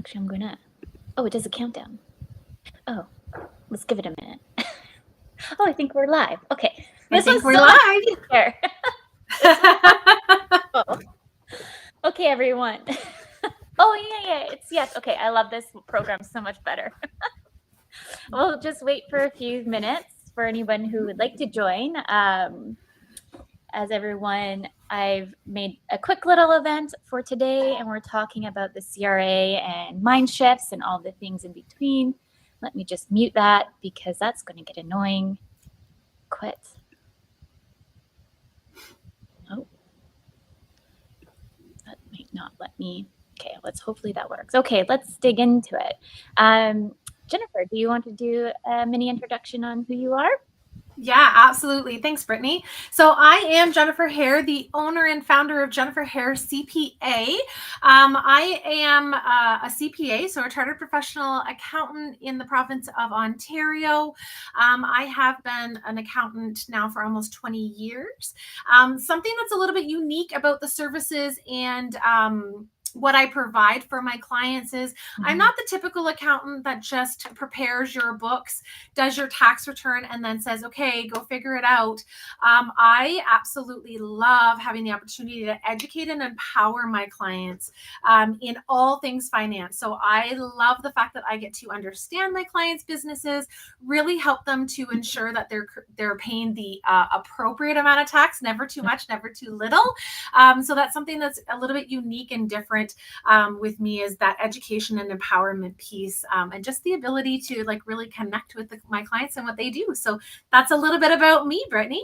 Actually, I'm gonna, it does a countdown. Oh, let's give it a minute. I think we're live. Okay. I think we're live. Okay, everyone. Yeah. It's yes. Okay, I love this program so much better. We'll just wait for a few minutes for anyone who would like to join. As everyone, I've made a quick little event for today, and we're talking about the CRA and mind shifts and all the things in between. Let me just mute that because that's going to get annoying. Quit. Oh, that might not let me. Okay, hopefully that works. Okay, let's dig into it. Jennifer, do you want to do a mini introduction on who you are? Yeah, absolutely. Thanks, Brittney. So I am Jennifer Hare, the owner and founder of Jennifer Hare CPA. I am a CPA, so a chartered professional accountant in the province of Ontario. I have been an accountant now for almost 20 years. Something that's a little bit unique about the services and what I provide for my clients is I'm not the typical accountant that just prepares your books, does your tax return, and then says, okay, go figure it out. I absolutely love having the opportunity to educate and empower my clients in all things finance. So I love the fact that I get to understand my clients' businesses, really help them to ensure that they're paying the appropriate amount of tax, never too much, never too little. So that's something that's a little bit unique and different with me, is that education and empowerment piece, and just the ability to really connect with my clients and what they do. So that's a little bit about me, Brittney.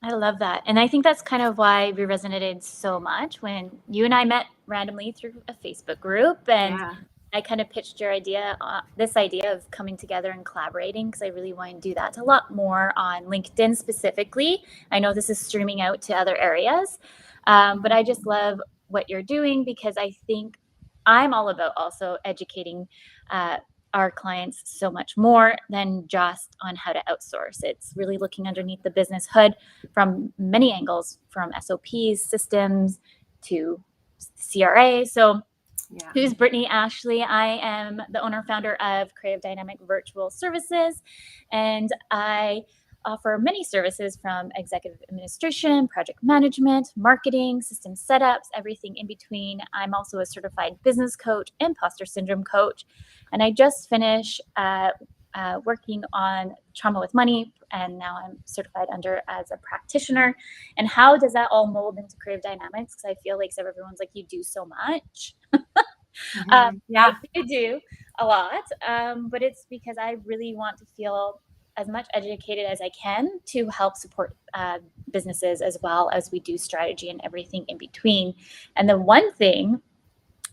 I love that. And I think that's kind of why we resonated so much when you and I met randomly through a Facebook group. And I kind of pitched your idea, this idea of coming together and collaborating, because I really want to do that a lot more on LinkedIn specifically. I know this is streaming out to other areas, but I just love what you're doing, because I think I'm all about also educating our clients so much more than just on how to outsource. It's really looking underneath the business hood from many angles, from SOPs, systems to CRA. So who's Brittney Ashley? I am the owner founder of Creative Dynamic Virtual Services, and I offer many services from executive administration, project management, marketing, system setups, everything in between. I'm also a certified business coach, imposter syndrome coach, and I just finished working on trauma with money, and now I'm certified as a practitioner. And how does that all mold into creative dynamics? Because I feel like everyone's like, you do so much. I do a lot, but it's because I really want to feel as much educated as I can to help support businesses, as well as we do strategy and everything in between. And the one thing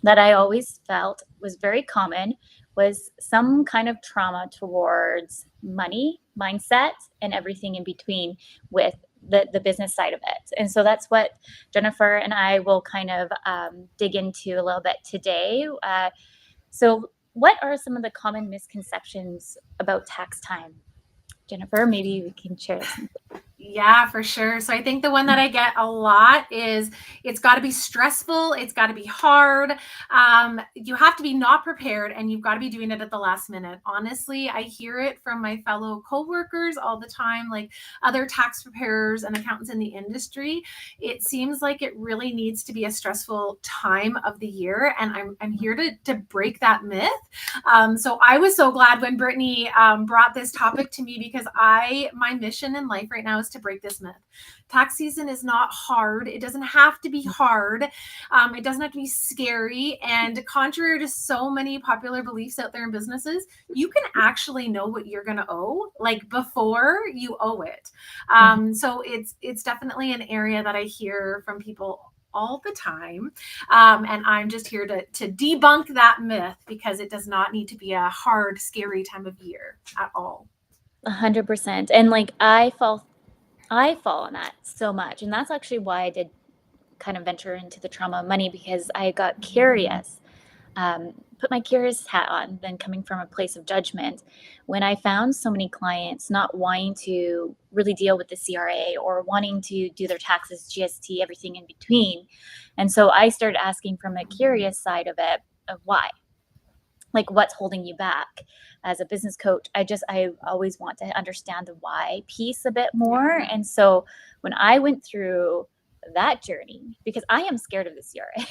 that I always felt was very common was some kind of trauma towards money, mindset, and everything in between with the business side of it. And so that's what Jennifer and I will kind of dig into a little bit today. So what are some of the common misconceptions about tax time? Jennifer, maybe we can share some. Yeah, for sure. So I think the one that I get a lot is it's got to be stressful. It's got to be hard. You have to be not prepared, and you've got to be doing it at the last minute. Honestly, I hear it from my fellow coworkers all the time, like other tax preparers and accountants in the industry. It seems like it really needs to be a stressful time of the year, and I'm here to break that myth. So I was so glad when Brittney brought this topic to me, because my mission in life right now is to break this myth. Tax season is not hard. It doesn't have to be hard. It doesn't have to be scary. And contrary to so many popular beliefs out there in businesses, you can actually know what you're going to owe before you owe it. So it's definitely an area that I hear from people all the time. And I'm just here to debunk that myth, because it does not need to be a hard, scary time of year at all. 100%. And I fall on that so much. And that's actually why I did kind of venture into the trauma of money, because I got curious, put my curious hat on, then coming from a place of judgment, when I found so many clients not wanting to really deal with the CRA or wanting to do their taxes, GST, everything in between. And so I started asking from a curious side of it, of why. like what's holding you back. As a business coach, I always want to understand the why piece a bit more. And so when I went through that journey, because I am scared of the CRA.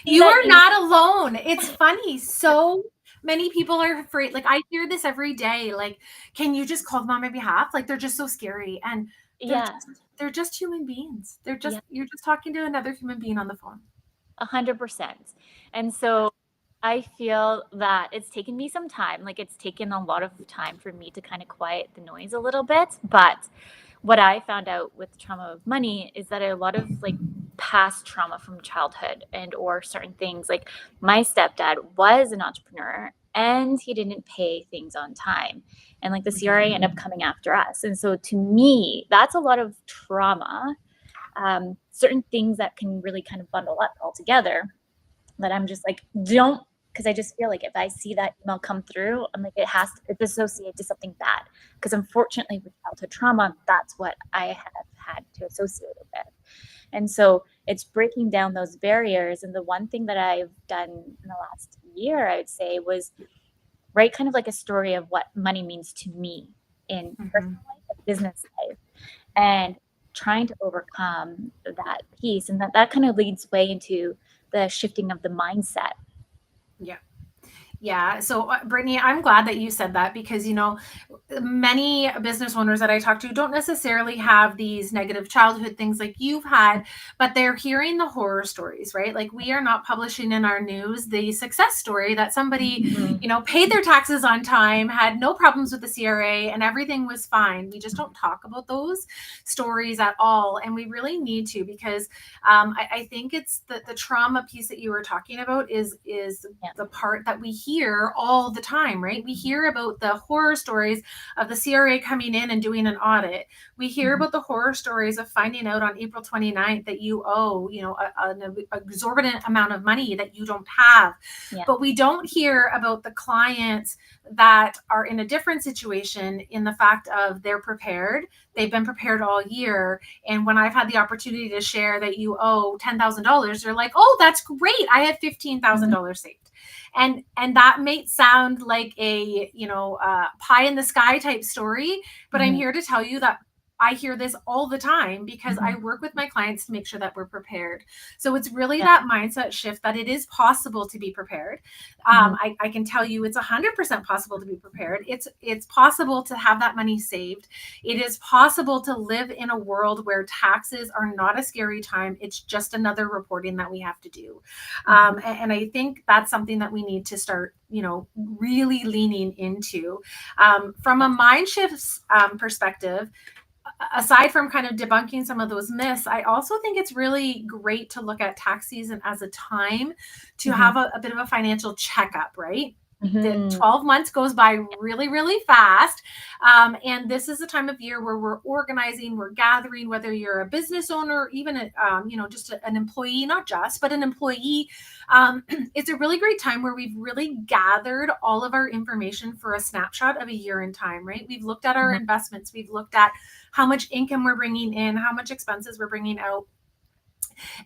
You are not alone. It's funny. So many people are afraid. Like, I hear this every day. Like, can you just call them on my behalf? Like, they're just so scary. And they're just human beings. You're just talking to another human being on the phone. 100%. And so I feel that it's taken me some time. Like, it's taken a lot of time for me to kind of quiet the noise a little bit. But what I found out with trauma of money is that a lot of like past trauma from childhood and or certain things, like my stepdad was an entrepreneur and he didn't pay things on time. And like the CRA ended up coming after us. And so to me, that's a lot of trauma. Certain things that can really kind of bundle up all together that I'm just like, don't, because I just feel like if I see that email come through, I'm like, it's associated to something bad. Because unfortunately with childhood trauma, that's what I have had to associate it with. And so it's breaking down those barriers. And the one thing that I've done in the last year, I would say, was write kind of like a story of what money means to me in personal life and business life. And trying to overcome that piece. And that kind of leads way into the shifting of the mindset. Yeah. So, Brittney, I'm glad that you said that because, you know, many business owners that I talk to don't necessarily have these negative childhood things like you've had, but they're hearing the horror stories, right? Like, we are not publishing in our news the success story that somebody, you know, paid their taxes on time, had no problems with the CRA, and everything was fine. We just don't talk about those stories at all. And we really need to, because I think it's the trauma piece that you were talking about is the part that we hear all the time, right? We hear about the horror stories of the CRA coming in and doing an audit. We hear about the horror stories of finding out on April 29th that you owe, you know, an exorbitant amount of money that you don't have. But we don't hear about the clients that are in a different situation, in the fact of they're prepared. They've been prepared all year. And when I've had the opportunity to share that you owe $10,000, they're like, oh, that's great. I have $15,000 saved. And that may sound like a, you know, pie in the sky type story, but I'm here to tell you that I hear this all the time because I work with my clients to make sure that we're prepared. So it's really that mindset shift that it is possible to be prepared. I can tell you it's 100% possible to be prepared. It's possible to have that money saved. It is possible to live in a world where taxes are not a scary time. It's just another reporting that we have to do. And I think that's something that we need to start, you know, really leaning into. From a mind shift perspective, aside from kind of debunking some of those myths, I also think it's really great to look at tax season as a time to have a bit of a financial checkup, right? The 12 months goes by really, really fast. And this is a time of year where we're organizing, we're gathering, whether you're a business owner, even, you know, just an employee, not just, but an employee. It's a really great time where we've really gathered all of our information for a snapshot of a year in time, right? We've looked at our investments. We've looked at how much income we're bringing in, how much expenses we're bringing out.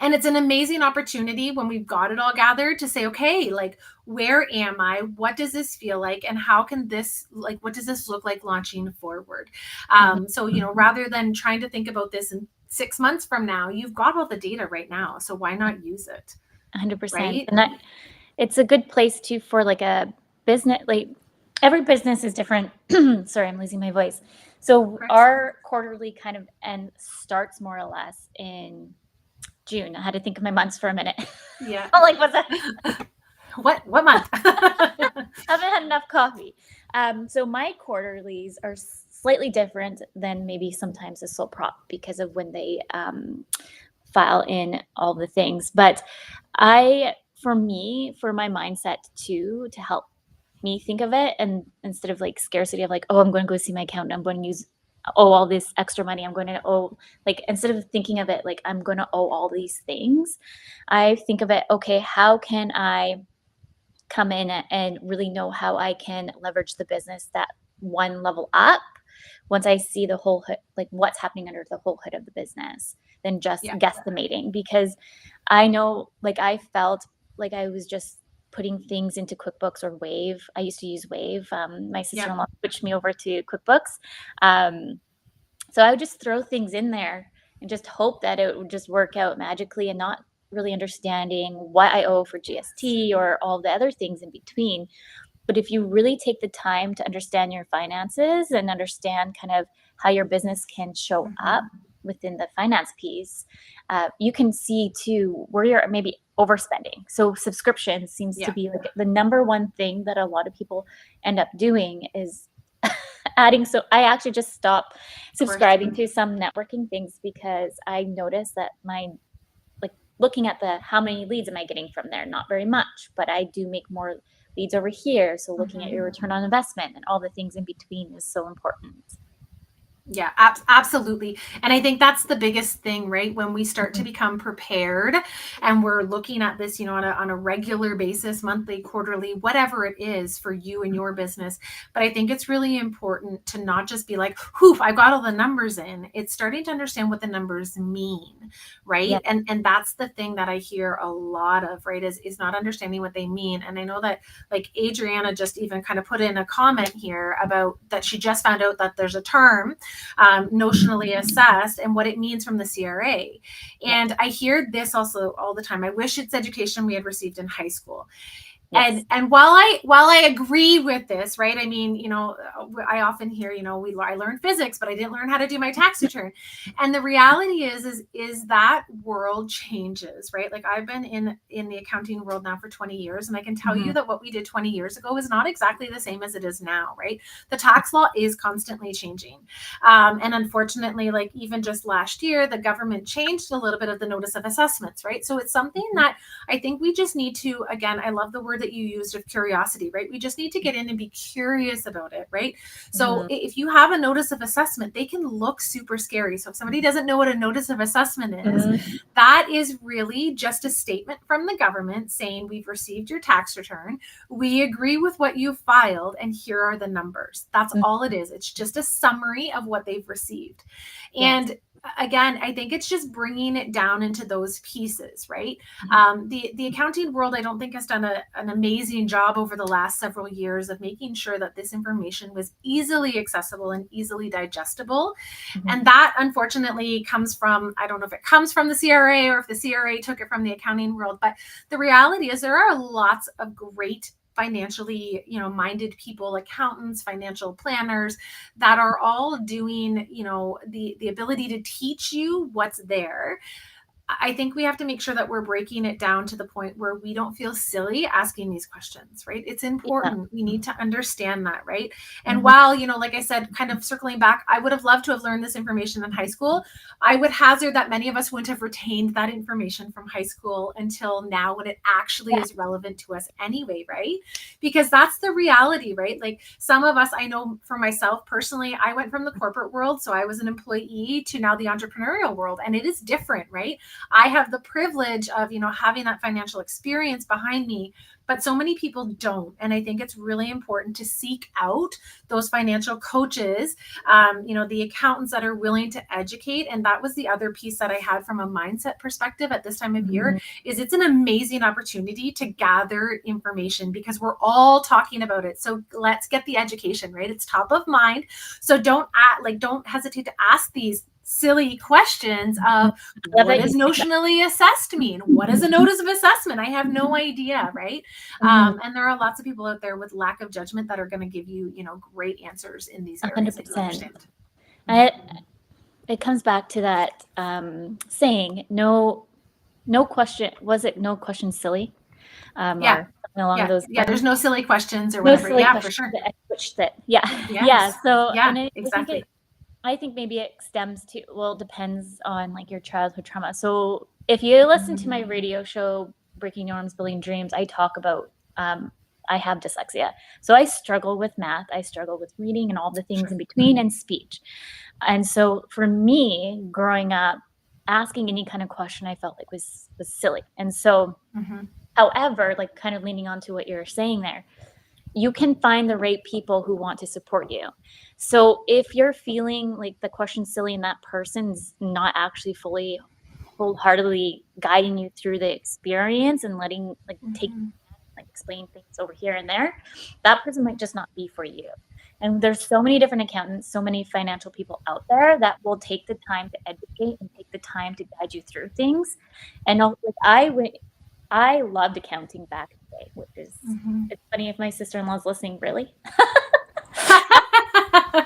And it's an amazing opportunity when we've got it all gathered to say, okay, like, where am I? What does this feel like? And how can this, like, what does this look like launching forward? So, you know, rather than trying to think about this in 6 months from now, you've got all the data right now. So why not use it? 100%. Right? And it's a good place too for like a business, like every business is different. Sorry, I'm losing my voice. So our quarterly kind of starts more or less in June. I had to think of my months for a minute. Yeah. I'm like, what's that? What month? Haven't had enough coffee. So my quarterlies are slightly different than maybe sometimes a sole prop because of when they file in all the things. But for my mindset too, to help me think of it, and instead of like scarcity of like, oh, I'm going to go see my accountant, I'm going to owe all this extra money, I'm going to owe, like, instead of thinking of it like I'm going to owe all these things, I think of it, okay, how can I come in and really know how I can leverage the business that one level up once I see the whole hood, like what's happening under the whole hood of the business, than just guesstimating. Because I know, like, I felt like I was just putting things into QuickBooks or Wave. I used to use Wave. My sister-in-law switched me over to QuickBooks. So I would just throw things in there and just hope that it would just work out magically, and not really understanding what I owe for GST or all the other things in between. But if you really take the time to understand your finances and understand kind of how your business can show up within the finance piece, you can see too where you're maybe overspending. So subscription seems to be like the number one thing that a lot of people end up doing is adding. So I actually just stopped subscribing to some networking things because I noticed that looking at how many leads am I getting from there? Not very much, but I do make more leads over here. So looking at your return on investment and all the things in between is so important. Yeah, absolutely. And I think that's the biggest thing, right? When we start to become prepared and we're looking at this, on a regular basis, monthly, quarterly, whatever it is for you and your business. But I think it's really important to not just be like, I've got all the numbers in. It's starting to understand what the numbers mean, right? Yeah. And that's the thing that I hear a lot of, right? Is not understanding what they mean. And I know that like Adriana just even kind of put in a comment here about that she just found out that there's a term, notionally assessed, and what it means from the CRA. And I hear this also all the time. I wish it's education we had received in high school. Yes. And while I agree with this, right? I mean, I often hear, I learned physics, but I didn't learn how to do my tax return. And the reality is that world changes, right? Like I've been in the accounting world now for 20 years, and I can tell you that what we did 20 years ago is not exactly the same as it is now, right? The tax law is constantly changing. And unfortunately, like even just last year, the government changed a little bit of the notice of assessments, right? So it's something that I think we just need to, again, I love the word that you used of curiosity, right? We just need to get in and be curious about it, right? So if you have a notice of assessment, they can look super scary. So if somebody doesn't know what a notice of assessment is, that is really just a statement from the government saying we've received your tax return, we agree with what you filed, and here are the numbers. That's all it is. It's just a summary of what they've received. And again, I think it's just bringing it down into those pieces, right? The accounting world, I don't think has done an amazing job over the last several years of making sure that this information was easily accessible and easily digestible. And that unfortunately comes from, I don't know if it comes from the CRA or if the CRA took it from the accounting world, but the reality is there are lots of great financially, minded people, accountants, financial planners that are all doing, the ability to teach you what's there. I think we have to make sure that we're breaking it down to the point where we don't feel silly asking these questions, right? It's important. We need to understand that, right? And while, like I said, kind of circling back, I would have loved to have learned this information in high school. I would hazard that many of us wouldn't have retained that information from high school until now when it actually is relevant to us anyway, right? Because that's the reality, right? Like some of us, I know for myself personally, I went from the corporate world, so I was an employee, to now the entrepreneurial world, and it is different, right? I have the privilege of, having that financial experience behind me, but so many people don't. And I think it's really important to seek out those financial coaches, the accountants that are willing to educate. And that was the other piece that I had from a mindset perspective at this time of year, is it's an amazing opportunity to gather information because we're all talking about it. So let's get the education, right? It's top of mind. So don't hesitate to ask these silly questions of what does notionally assessed mean? What is a notice of assessment? I have no idea, right? And there are lots of people out there with lack of judgment that are going to give you, great answers in these areas. 100%. It comes back to that saying, no question. Was it no question silly? Or along those lines. There's no silly questions or whatever. No for sure. So exactly. I think maybe it stems to, it depends on like your childhood trauma. So if you listen to my radio show, Breaking Norms, Building Dreams, I talk about, I have dyslexia. So I struggle with math. I struggle with reading and all the things in between, and speech. And so for me, growing up, asking any kind of question I felt like was silly. And so, however, like kind of leaning on to what you're saying there, you can find the right people who want to support you. So if you're feeling like the question's silly and that person's not actually fully wholeheartedly guiding you through the experience and letting take explain things over here and there, that person might just not be for you. And there's so many different accountants, so many financial people out there that will take the time to educate and take the time to guide you through things. And like I loved accounting back in the day, which is, it's funny if my sister-in-law's listening, really.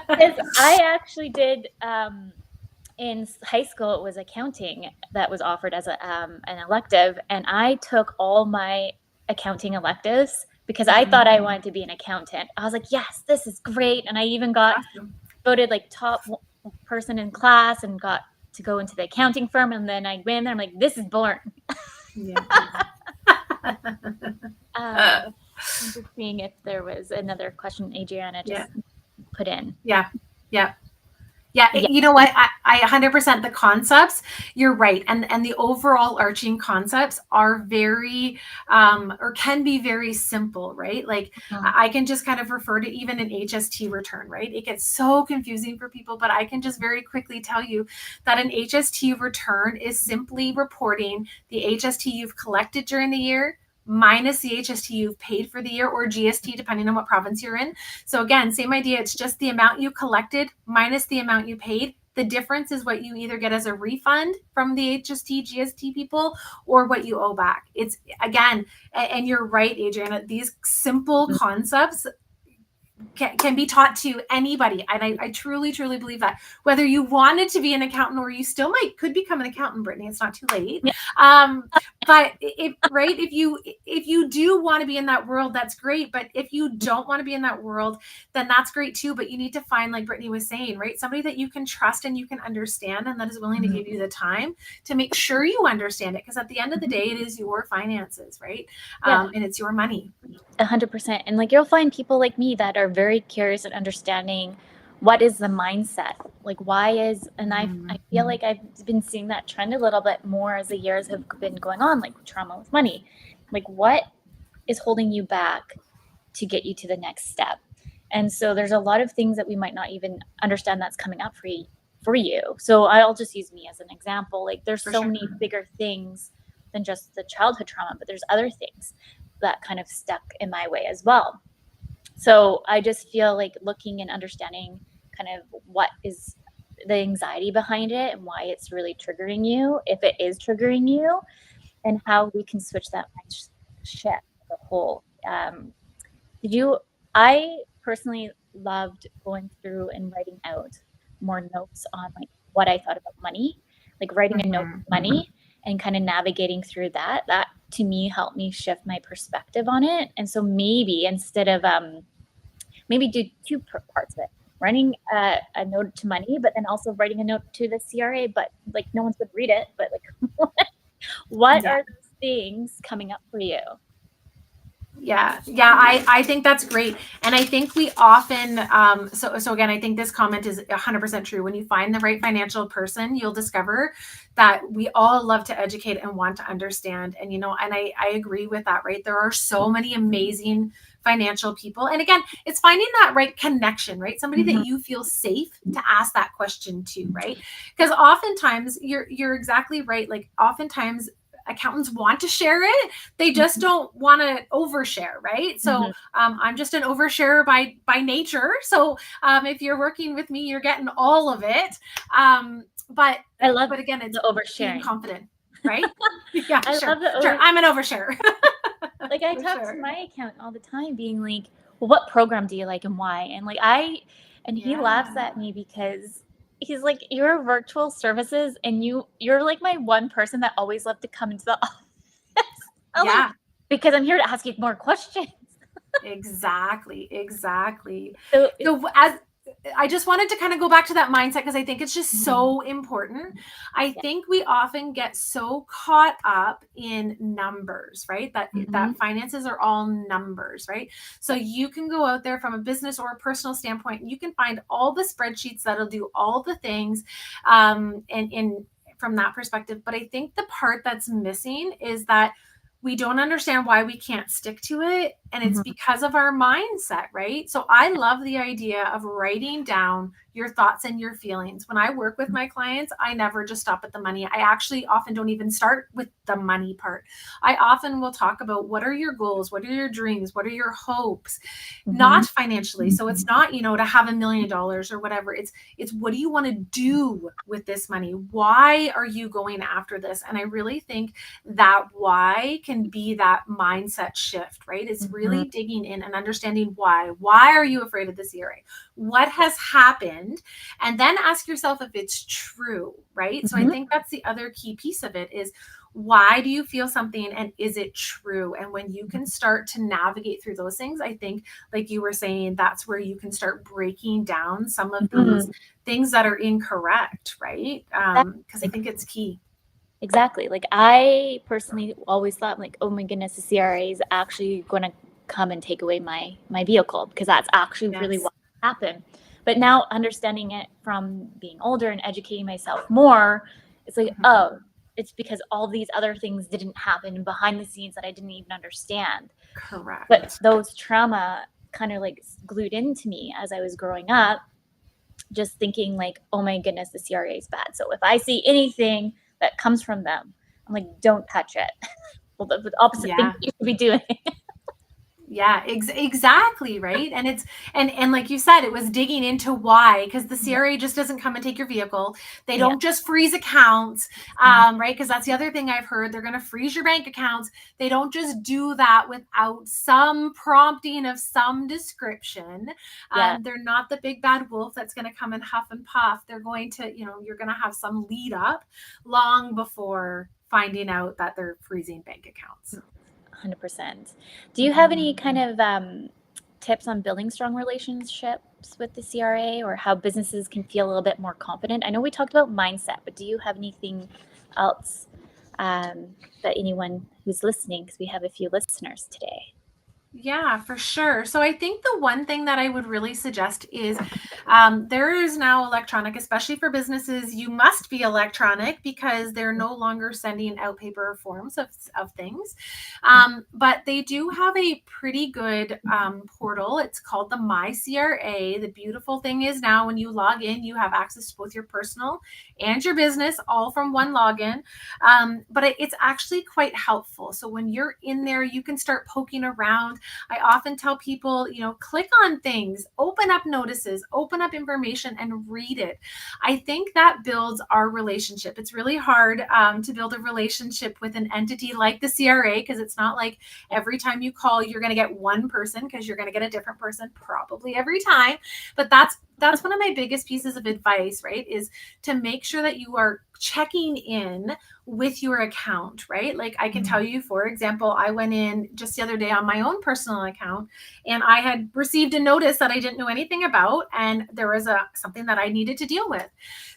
Because I actually did, in high school, it was accounting that was offered as an elective. And I took all my accounting electives because I thought I wanted to be an accountant. I was like, yes, this is great. And I even got voted like top person in class and got to go into the accounting firm. And then I went there. I'm like, this is boring. I'm just seeing if there was another question Adriana just put in. Yeah. You know what? I 100% the concepts, you're right. And the overall arching concepts are very, or can be very simple, right? Like I can just kind of refer to even an HST return, right? It gets so confusing for people, but I can just very quickly tell you that an HST return is simply reporting the HST you've collected during the year minus the HST you've paid for the year, or GST, depending on what province you're in. So again, same idea. It's just the amount you collected minus the amount you paid. The difference is what you either get as a refund from the HST, GST people, or what you owe back. It's, again, and you're right, Adriana, these simple concepts can be taught to anybody. And I truly, truly believe that, whether you wanted to be an accountant or you still could become an accountant, Brittney, it's not too late. But if you do want to be in that world, that's great. But if you don't want to be in that world, then that's great too. But you need to find, like Brittney was saying, right, somebody that you can trust and you can understand, and that is willing to give you the time to make sure you understand it. Because at the end of the day, it is your finances, right? And it's your money. 100%. And like, you'll find people like me that are very curious and understanding what is the mindset, like why is, and I feel like I've been seeing that trend a little bit more as the years have been going on, like trauma with money. Like, what is holding you back to get you to the next step? And so there's a lot of things that we might not even understand that's coming up for you. So I'll just use me as an example. Like, there's so many bigger things than just the childhood trauma, but there's other things that kind of stuck in my way as well. So I just feel like looking and understanding kind of what is the anxiety behind it and why it's really triggering you, if it is triggering you, and how we can switch that shift as a whole. I personally loved going through and writing out more notes on like what I thought about money, like writing a note of money and kind of navigating through that to me helped me shift my perspective on it. And so maybe instead of maybe do two parts of it, writing a note to money, but then also writing a note to the CRA, but like no one's going to read it, but like what are those things coming up for you? I think that's great. And I think we often, so again, I think this comment is 100% true. When you find the right financial person, you'll discover that we all love to educate and want to understand. And, and I agree with that, right? There are so many amazing financial people. And again, it's finding that right connection, right? Somebody that you feel safe to ask that question to, right? Because oftentimes you're exactly right. Like oftentimes accountants want to share it. They just don't want to overshare, right? So I'm just an oversharer by nature. So if you're working with me, you're getting all of it. But I love, but again, it's the oversharing. Being confident, right? I love the sure. I'm an oversharer. Like I talk to my accountant all the time, being like, "Well, what program do you like and why?" And like he laughs at me because he's like, "You're virtual services, and you're like my one person that always loved to come into the office." Like, because I'm here to ask you more questions. Exactly. So as I just wanted to kind of go back to that mindset because I think it's just so important. I think we often get so caught up in numbers, right? That finances are all numbers, right? So you can go out there from a business or a personal standpoint, and you can find all the spreadsheets that'll do all the things, and from that perspective. But I think the part that's missing is that we don't understand why we can't stick to it And it's because of our mindset, right? So I love the idea of writing down your thoughts and your feelings. When I work with my clients, I never just stop at the money. I actually often don't even start with the money part. I often will talk about what are your goals? What are your dreams? What are your hopes? Not financially. So it's not, to have $1 million or whatever. It's what do you want to do with this money? Why are you going after this? And I really think that why can be that mindset shift, right? It's really digging in and understanding why. Why are you afraid of the CRA? What has happened? And then ask yourself if it's true, right? So I think that's the other key piece of it is, why do you feel something and is it true? And when you can start to navigate through those things, I think, like you were saying, that's where you can start breaking down some of these things that are incorrect, right? Because I think it's key. Exactly. Like I personally always thought like, oh my goodness, the CRA is actually going to come and take away my vehicle, because that's actually really what happened. But now understanding it from being older and educating myself more, it's like, oh, it's because all these other things didn't happen behind the scenes that I didn't even understand. Correct. But those trauma kind of like glued into me as I was growing up, just thinking like, oh my goodness, the CRA is bad. So if I see anything that comes from them, I'm like, don't touch it. Well, the opposite thing you should be doing. Yeah, exactly. Right. And it's, and like you said, it was digging into why, because the CRA just doesn't come and take your vehicle. They don't just freeze accounts. Right. Because that's the other thing I've heard. They're going to freeze your bank accounts. They don't just do that without some prompting of some description. They're not the big bad wolf that's going to come and huff and puff. They're going to, you're going to have some lead up long before finding out that they're freezing bank accounts. 100%. Do you have any kind of tips on building strong relationships with the CRA, or how businesses can feel a little bit more confident? I know we talked about mindset, but do you have anything else that anyone who's listening, because we have a few listeners today? Yeah, for sure. So I think the one thing that I would really suggest is there is now electronic, especially for businesses. You must be electronic because they're no longer sending out paper forms of things. But they do have a pretty good portal. It's called the My CRA. The beautiful thing is now when you log in, you have access to both your personal and your business all from one login. But it's actually quite helpful. So when you're in there, you can start poking around. I often tell people, click on things, open up notices, open up information and read it. I think that builds our relationship. It's really hard to build a relationship with an entity like the CRA, because it's not like every time you call, you're going to get one person, because you're going to get a different person probably every time. But that's one of my biggest pieces of advice, right? Is to make sure that you are checking in with your account, right? Like I can tell you, for example, I went in just the other day on my own personal account and I had received a notice that I didn't know anything about. And there was something that I needed to deal with.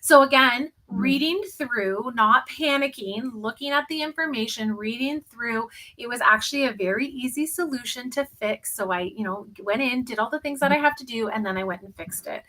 So again, reading through, not panicking, looking at the information, reading through, it was actually a very easy solution to fix. So I, went in, did all the things that I have to do, and then I went and fixed it.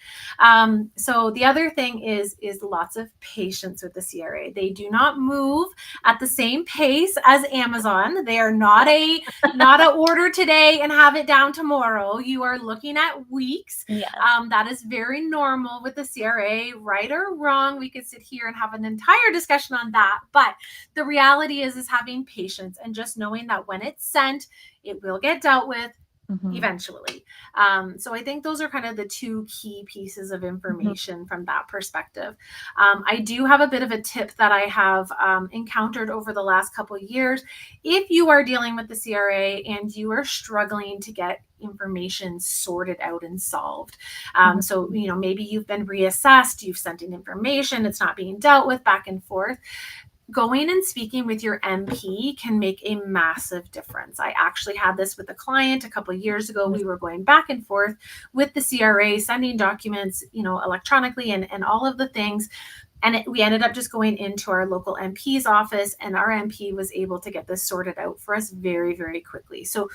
So the other thing is lots of patience with the CRA. They do not move at the same pace as Amazon. They are not a order today and have it down tomorrow. You are looking at weeks. That is very normal with the CRA, right or wrong. We could sit here and have an entire discussion on that. But the reality is having patience and just knowing that when it's sent, it will get dealt with eventually. So I think those are kind of the two key pieces of information from that perspective. I do have a bit of a tip that I have encountered over the last couple of years. If you are dealing with the CRA and you are struggling to get information sorted out and solved. So, maybe you've been reassessed, you've sent in information, it's not being dealt with back and forth. Going and speaking with your MP can make a massive difference. I actually had this with a client a couple of years ago. We were going back and forth with the CRA, sending documents, electronically and all of the things. And we ended up just going into our local MP's office, and our MP was able to get this sorted out for us very, very quickly. So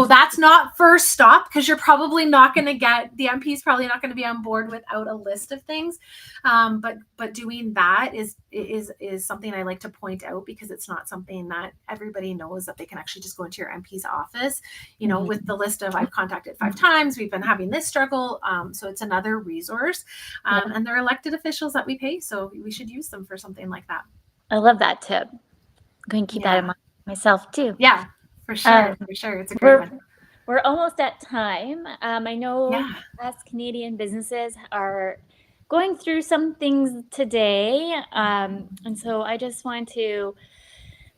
that's not first stop, because you're probably not going to get, the MP is probably not going to be on board without a list of things. But doing that is something I like to point out, because it's not something that everybody knows, that they can actually just go into your MP's office, you know, with the list of, I've contacted 5 times, we've been having this struggle. So it's another resource, and they're elected officials that we pay. So we should use them for something like that. I love that tip. I'm going to keep that in mind myself too. Yeah, for sure. For sure. It's a great one. We're almost at time. I know us Canadian businesses are going through some things today. And so I just want to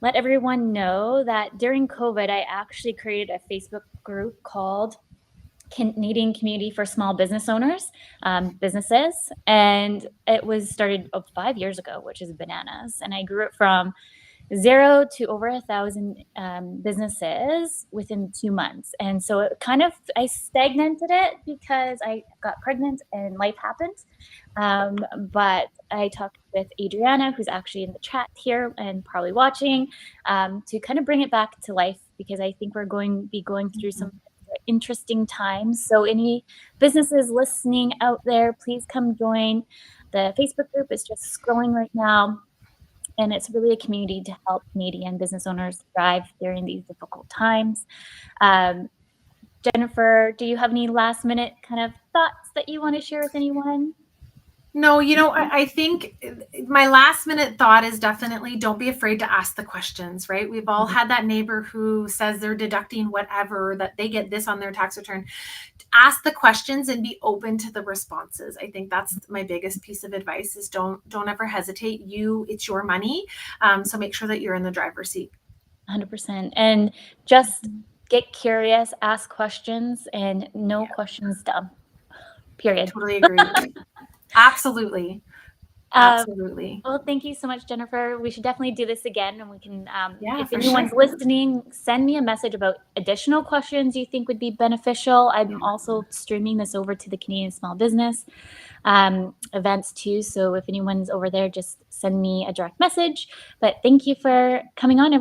let everyone know that during COVID, I actually created a Facebook group called Canadian Community for Small Business Owners, businesses. And it was started 5 years ago, which is bananas. And I grew it from 0 to over 1,000 businesses within 2 months. And so it kind of, I stagnated it because I got pregnant and life happened. But I talked with Adriana, who's actually in the chat here and probably watching, to kind of bring it back to life, because I think we're going to be going through some interesting times. So any businesses listening out there, please come join. The Facebook group is just scrolling right now. And it's really a community to help Canadian business owners thrive during these difficult times. Jennifer, do you have any last minute kind of thoughts that you want to share with anyone? No, you know, I think my last minute thought is definitely don't be afraid to ask the questions, right? We've all had that neighbor who says they're deducting whatever, that they get this on their tax return. Ask the questions and be open to the responses. I think that's my biggest piece of advice, is don't ever hesitate. It's your money. So make sure that you're in the driver's seat. 100%. And just get curious, ask questions, and no questions dumb. Period. Totally agree. Absolutely. Absolutely. Well, thank you so much, Jennifer. We should definitely do this again, and we can, if anyone's listening, send me a message about additional questions you think would be beneficial. I'm also streaming this over to the Canadian Small Business events too. So if anyone's over there, just send me a direct message. But thank you for coming on, everyone.